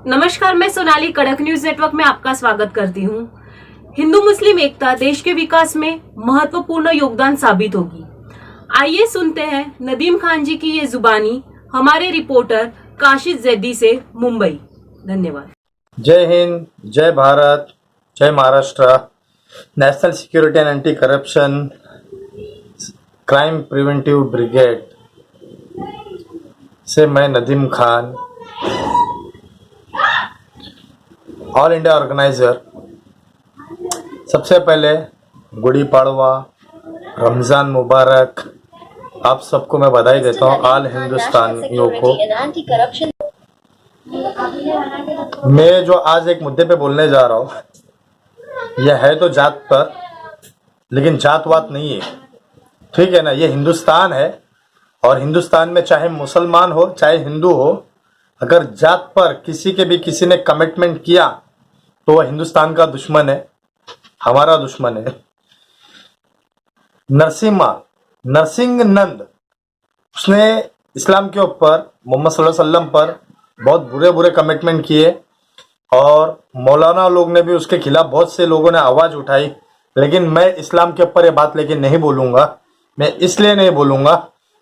नमस्कार, मैं सोनाली कड़क न्यूज नेटवर्क में आपका स्वागत करती हूँ। हिंदू मुस्लिम एकता देश के विकास में महत्वपूर्ण योगदान साबित होगी। आइए सुनते हैं नदीम खान जी की ये जुबानी हमारे रिपोर्टर काशिश जैदी से मुंबई। धन्यवाद। जय हिंद, जय भारत, जय Maharashtra. National security and anti corruption crime preventive brigade से मैं Nadeem Khan, all India organiser. सबसे पहले गुड़ी पाड़वा, रमज़ान मुबारक आप सबको मैं बधाई देता हूँ, ऑल हिंदुस्तानियों को। मैं जो आज एक मुद्दे पे बोलने जा रहा हूँ यह है तो जात पर, लेकिन जातवात नहीं है, ठीक है ना। ये हिंदुस्तान है और हिंदुस्तान में चाहे मुसलमान हो चाहे हिंदू हो, अगर जात पर किसी ने कमिटमेंट किया तो वह हिंदुस्तान का दुश्मन है, हमारा दुश्मन है। नरसिंह नंद, उसने इस्लाम के ऊपर, मोहम्मद सल्लल्लाहु अलैहि वसल्लम पर बहुत बुरे कमिटमेंट किए और मौलाना लोग ने भी उसके खिलाफ, बहुत से लोगों ने आवाज उठाई। लेकिन मैं इस्लाम के ऊपर ये बात लेके नहीं बोलूंगा। मैं इसलिए नहीं बोलूंगा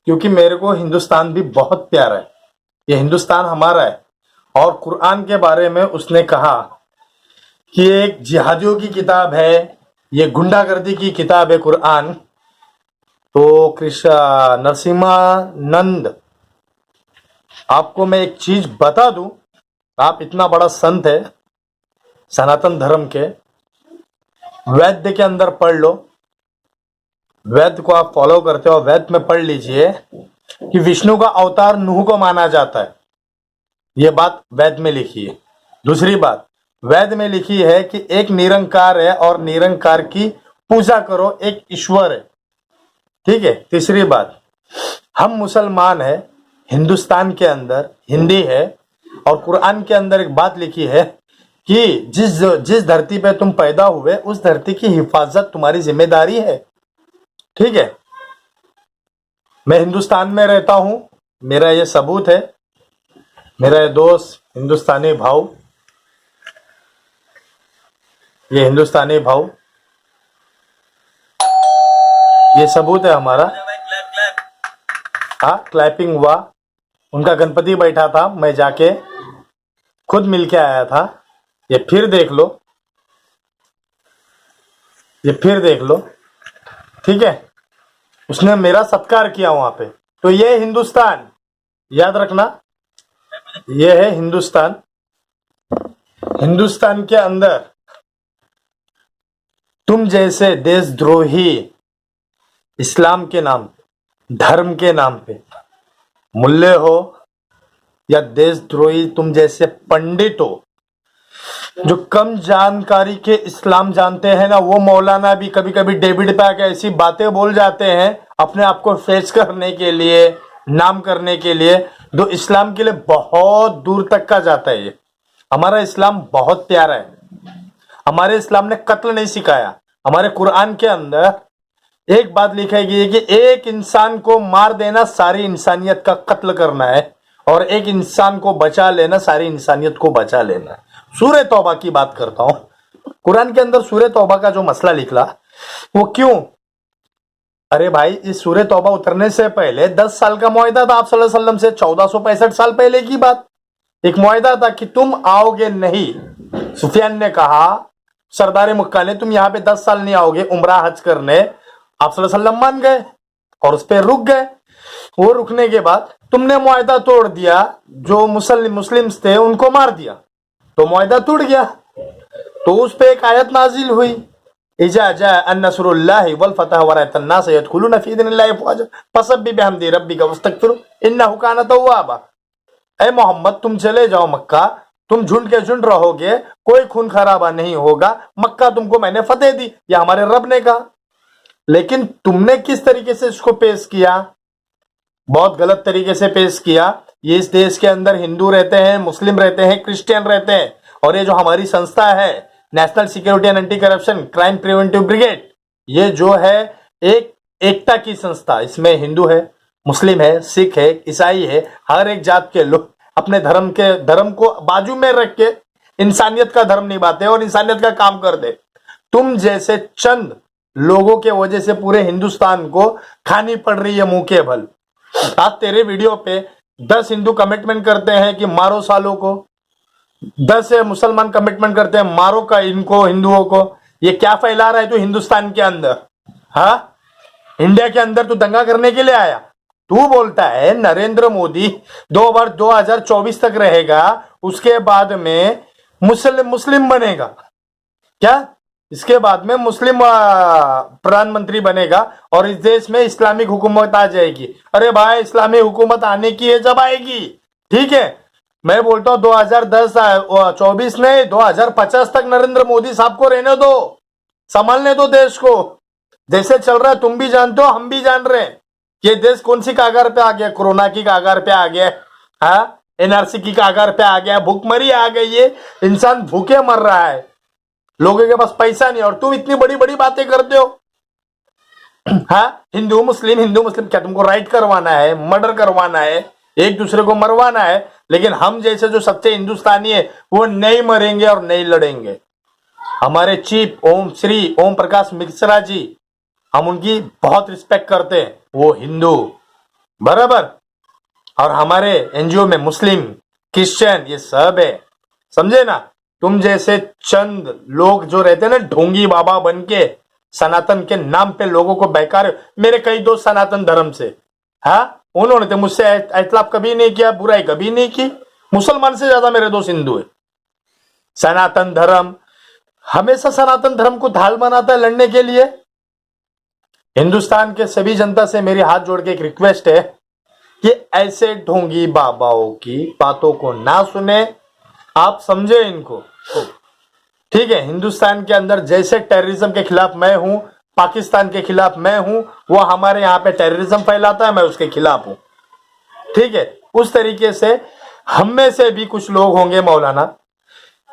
क्योंकि मेरे को हिंदुस्तान भी बहुत प्यारा है, ये हिंदुस्तान हमारा है। और कुरान के बारे में उसने कहा कि एक जिहादियों की किताब है, ये गुंडागर्दी की किताब है कुरान। तो नरसिम्हानंद, आपको मैं एक चीज बता दूं, आप इतना बड़ा संत है सनातन धर्म के, वेद के अंदर पढ़ लो, वेद को आप फॉलो करते हो, वेद में पढ़ लीजिए कि विष्णु का अवतार नूह को माना जाता है। यह बात वेद में लिखी है। दूसरी बात, वेद में लिखी है कि एक निरंकार है और निरंकार की पूजा करो, एक ईश्वर है, ठीक है। तीसरी बात, हम मुसलमान है, हिंदुस्तान के अंदर हिंदी है और कुरान के अंदर एक बात लिखी है कि जिस धरती पे तुम पैदा हुए उस धरती की हिफाजत तुम्हारी जिम्मेदारी है, ठीक है। मैं हिंदुस्तान में रहता हूं, मेरा ये सबूत है। मेरा ये दोस्त हिंदुस्तानी भाव, ये हिंदुस्तानी भाव, ये सबूत है हमारा। हाँ, क्लैपिंग हुआ, उनका गणपति बैठा था, मैं जाके खुद मिलके आया था। ये फिर देख लो, ये फिर देख लो, ठीक है। उसने मेरा सत्कार किया वहां पे। तो ये हिंदुस्तान, याद रखना, ये है हिंदुस्तान। हिंदुस्तान के अंदर तुम जैसे देशद्रोही इस्लाम के नाम, धर्म के नाम पे मुल्ले हो या देशद्रोही तुम जैसे पंडित हो जो कम जानकारी के इस्लाम जानते हैं ना, वो मौलाना भी कभी कभी डेविड पैक ऐसी बातें बोल जाते हैं अपने आप को फेस करने के लिए, नाम करने के लिए, जो इस्लाम के लिए बहुत दूर तक का जाता है। ये हमारा इस्लाम बहुत प्यारा है। हमारे इस्लाम ने कत्ल नहीं सिखाया। हमारे कुरान के अंदर एक बात लिखी गई है कि एक इंसान को मार देना सारी इंसानियत का कत्ल करना है और एक इंसान को बचा लेना सारी इंसानियत को बचा लेना है। सूरह तौबा की बात करता हूं। कुरान के अंदर सूरह तौबा का जो मसला निकला वो क्यों? अरे भाई, इस सूरह तौबा उतरने से पहले 10 साल का मुआहदा था आप सल्लल्लाहु अलैहि वसल्लम से। 1465 साल पहले की बात, एक मुआहदा था कि तुम आओगे नहीं। सुफियान ने कहा, सरदार मक्का ने, तुम यहाँ पे 10 साल नहीं आओगे उम्रा हज करने। आप सल्लल्लाहु अलैहि वसल्लम मान गए और उस पर रुक गए। वो रुकने के बाद तुमने मुआहदा तोड़ दिया, जो मुस्लिम्स थे उनको मार दिया, तो मुआहदा टूट गया। तो उस पे एक आयत नाजिल हुई, इजा जाअ अन्नसरुल्लाहि वल फतह व रअयतन नास यदखुलूना फी दीनिल्लाहि अफ़वाजा फसब्बिह बिहम्दि रब्बिका वस्तगफिरु इन्नहु कान तव्वाबा। ऐ मोहम्मद, तुम चले जाओ मक्का, तुम झुंड के झुंड रहोगे, कोई खून खराबा नहीं होगा, मक्का तुमको मैंने फतेह दी, यह हमारे रब ने कहा। लेकिन तुमने किस तरीके से इसको पेश किया? बहुत गलत तरीके से पेश किया। ये इस देश के अंदर हिंदू रहते हैं, मुस्लिम रहते हैं, क्रिश्चियन रहते हैं, और ये जो हमारी संस्था है national security and anti corruption crime preventive brigade, ये जो है एक एकता की संस्था। इसमें हिंदू है, मुस्लिम है, सिख है, ईसाई है, हर एक जात के लोग अपने धर्म को बाजू में रख के इंसानियत का धर्म निभाते और इंसानियत का काम कर दे। तुम जैसे चंद लोगों के वजह से पूरे हिंदुस्तान को खानी पड़ रही है मुंह के बल। आज तेरे वीडियो पे 10 हिंदू कमिटमेंट करते हैं कि मारो सालों को, 10 मुसलमान कमिटमेंट करते हैं मारो का इनको हिंदुओं को। ये क्या फैला रहा है तू हिंदुस्तान के अंदर? हाँ, इंडिया के अंदर तू दंगा करने के लिए आया? तू बोलता है नरेंद्र मोदी 2024 तक रहेगा, उसके बाद में मुस्लिम बनेगा क्या? इसके बाद में मुस्लिम प्रधानमंत्री बनेगा और इस देश में इस्लामिक हुकूमत आ जाएगी। अरे भाई, इस्लामिक हुकूमत आने की है जब आएगी, ठीक है। मैं बोलता हूं 2024 नहीं 2050 तक नरेंद्र मोदी साहब को रहने दो, संभालने दो देश को। जैसे चल रहा है तुम भी जानते हो, हम भी जान रहे हैं ये देश कौन सी कागार पे आ गया। कोरोना की कागार पे आ गया, हाँ, एनआरसी की कागार पे आ गया, भूखमरी आ गई है, इंसान भूखे मर रहा है, लोगों के पास पैसा नहीं, और तुम इतनी बड़ी बड़ी बातें करते हो। हाँ, हिंदू मुस्लिम क्या तुमको राइट करवाना है, मर्डर करवाना है, एक दूसरे को मरवाना है? लेकिन हम जैसे जो सच्चे हिंदुस्तानी है वो नहीं मरेंगे और नहीं लड़ेंगे। हमारे चीफ ओम प्रकाश मिश्रा जी, हम उनकी बहुत रिस्पेक्ट करते हैं, वो हिंदू बराबर, और हमारे एनजीओ में मुस्लिम क्रिश्चियन ये सब है, समझे ना। तुम जैसे चंद लोग जो रहते हैं ना ढोंगी बाबा बन के सनातन के नाम पे लोगों को बहका रहे। मेरे कई दोस्त सनातन धर्म से, हाँ, उन्होंने तो मुझसे इख्तिलाफ कभी नहीं किया, बुराई कभी नहीं की। मुसलमान से ज्यादा मेरे दोस्त हिंदू है। सनातन धर्म हमेशा सनातन धर्म को ढाल बनाता है लड़ने के लिए। हिंदुस्तान के सभी जनता से मेरी हाथ जोड़ के एक रिक्वेस्ट है कि ऐसे ढोंगी बाबाओं की बातों को ना सुने, आप समझे इनको, ठीक है। हिंदुस्तान के अंदर जैसे टेररिज्म के खिलाफ मैं हूं, पाकिस्तान के खिलाफ मैं हूं, वो हमारे यहां पे टेररिज्म फैलाता है, मैं उसके खिलाफ हूं, ठीक है। उस तरीके से हम में से भी कुछ लोग होंगे मौलाना,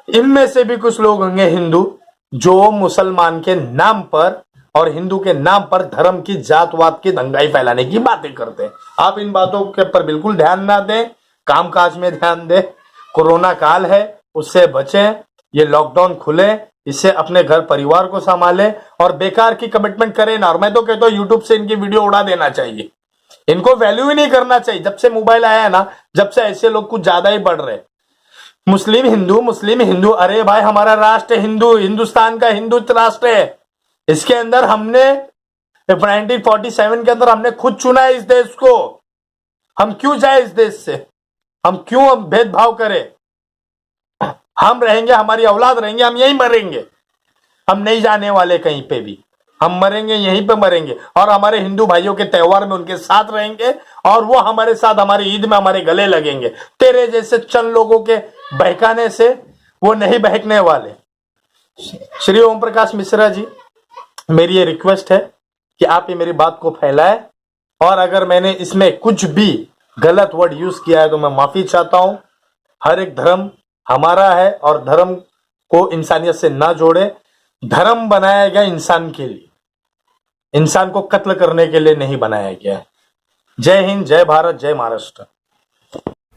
इनमें से भी कुछ लोग होंगे हिंदू, जो मुसलमान के नाम पर और हिंदू के नाम पर धर्म की जातवाद की दंगाई फैलाने की बातें करते हैं। आप इन बातों के ऊपर बिल्कुल ध्यान ना दें, कामकाज में ध्यान दें। कोरोना काल है, उससे बचें, ये लॉकडाउन खुले, इससे अपने घर परिवार को संभालें और बेकार की कमिटमेंट करें ना। और मैं तो कहता हूं यूट्यूब से इनकी वीडियो उड़ा देना चाहिए, इनको वैल्यू ही नहीं करना चाहिए। जब से मोबाइल आया है ना, जब से ऐसे लोग कुछ ज्यादा ही बढ़ रहे। मुस्लिम हिंदू, अरे भाई हमारा राष्ट्र हिंदू, हिंदुस्तान का हिंदू राष्ट्र है। इसके अंदर हमने 1947 के अंदर हमने खुद चुना है इस देश को। हम क्यों जाए इस देश से? हम क्यों भेदभाव करें? हम रहेंगे, हमारी औलाद रहेंगे, हम यहीं मरेंगे, हम नहीं जाने वाले कहीं पे भी। हम मरेंगे यहीं पे मरेंगे और हमारे हिंदू भाइयों के त्योहार में उनके साथ रहेंगे और वो हमारे साथ हमारी ईद में हमारे गले लगेंगे। तेरे जैसे चंद लोगों के बहकाने से वो नहीं बहकने वाले। श्री ओम प्रकाश मिश्रा जी, मेरी ये रिक्वेस्ट है कि आप ये मेरी बात को फैलाएं, और अगर मैंने इसमें कुछ भी गलत वर्ड यूज किया है तो मैं माफी चाहता हूं। हर एक धर्म हमारा है और धर्म को इंसानियत से ना जोड़े। धर्म बनाया गया इंसान के लिए, इंसान को कत्ल करने के लिए नहीं बनाया गया है। जय हिंद, जय भारत, जय महाराष्ट्र।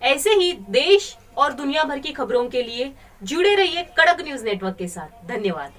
ऐसे ही देश और दुनिया भर की खबरों के लिए जुड़े रहिए कड़क न्यूज नेटवर्क के साथ। धन्यवाद।